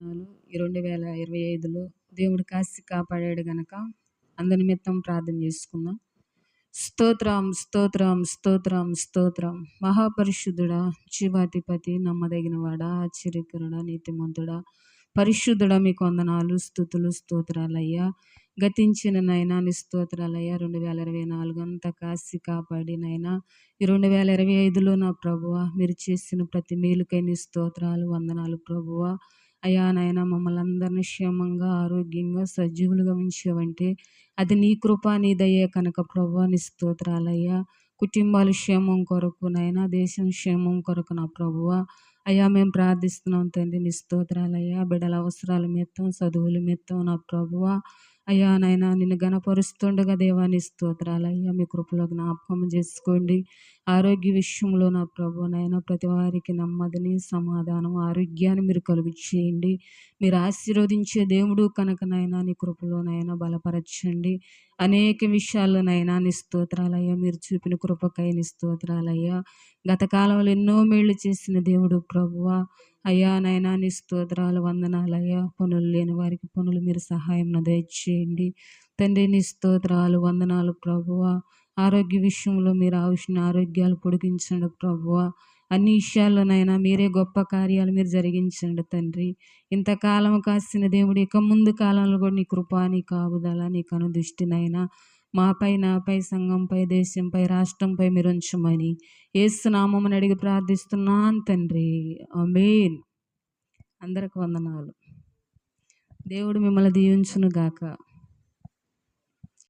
ఈ 2025లో దేవుడు కాచి కాపాడాడు గనక అందరి నిమిత్తం ప్రార్థన చేసుకుందాం. స్తోత్రం స్తోత్రం స్తోత్రం స్తోత్రం. మహాపరిశుద్ధుడా, జీవాధిపతి, నమ్మదగినవాడా, ఆశ్చర్యకరుడా, నీతిమంతుడా, పరిశుద్ధుడా, మీకు వందనాలు, స్తుతులు, స్తోత్రాలయ్యా. గతించిన నైనా నీ స్తోత్రాలయ్యా. 2024 అంతా కాసి కాపాడి నైనా ఈ 2025లో నా ప్రభువా మీరు చేసిన ప్రతి మేలుకై నీ స్తోత్రాలు, వందనాలు ప్రభువా. అయ్యా నాయన మమ్మల్ని అందరినీ క్షేమంగా, ఆరోగ్యంగా, సజీవులుగా ఉంచావంటే అది నీ కృప, నీ దయే కనుక ప్రభువా నీ స్తోత్రాలయ్యా. కుటుంబాల క్షేమం కొరకు నైనా, దేశం క్షేమం కొరకు నా ప్రభువా అయ్యా మేము ప్రార్థిస్తున్నాం తండ్రి. నీ స్తోత్రాలయ్యా. బిడ్డల అవసరాల నిమిత్తం, చదువుల నిమిత్తం నా ప్రభువా అయ్యా నాయన నిన్ను గణపరుస్తుండగా దేవా నీ స్తోత్రాలయ్యా. మీ కృపలో జ్ఞాపకం చేసుకోండి. ఆరోగ్య విషయంలో నా ప్రభు నాయన ప్రతి వారికి నెమ్మదిని, సమాధానం, ఆరోగ్యాన్ని మీరు కలుగు చేయండి. మీరు ఆశీర్వదించే దేవుడు కనుక నాయన నీ కృపలోనైనా బలపరచండి. అనేక విషయాల్లోనైనా నీ స్తోత్రాలయ్యా. మీరు చూపిన కృపకై నీ స్తోత్రాలయ్యా. గత కాలంలో ఎన్నో మేళ్లు చేసిన దేవుడు ప్రభువా అయ్యా నాయనా నీ స్తోత్రాలు, వందనాలయ్యా. పనులు లేని వారికి పనులు మీరు సహాయం దయచేయండి తండ్రి. నీ స్తోత్రాలు, వందనాలు ప్రభువా. ఆరోగ్య విషయంలో మీరు ఆవిషణ ఆరోగ్యాలు పొడిగించండి ప్రభువా. అన్ని విషయాల్లోనైనా మీరే గొప్ప కార్యాలు మీరు జరిగించండి తండ్రి. ఇంతకాలం కాసిన దేవుడు ఇక ముందు కాలంలో కూడా నీ కృప, నీ కాపుదల, నీ కనుదృష్టినైనా మాపై, నాపై, సంఘంపై, దేశంపై, రాష్ట్రంపై మీరు ఉంచమని యేసు నామమున అడిగి ప్రార్థిస్తున్నాను తండ్రి. ఆమేన్. అందరికి వందనాలు. దేవుడు మిమ్మల్ని దీవించును గాక.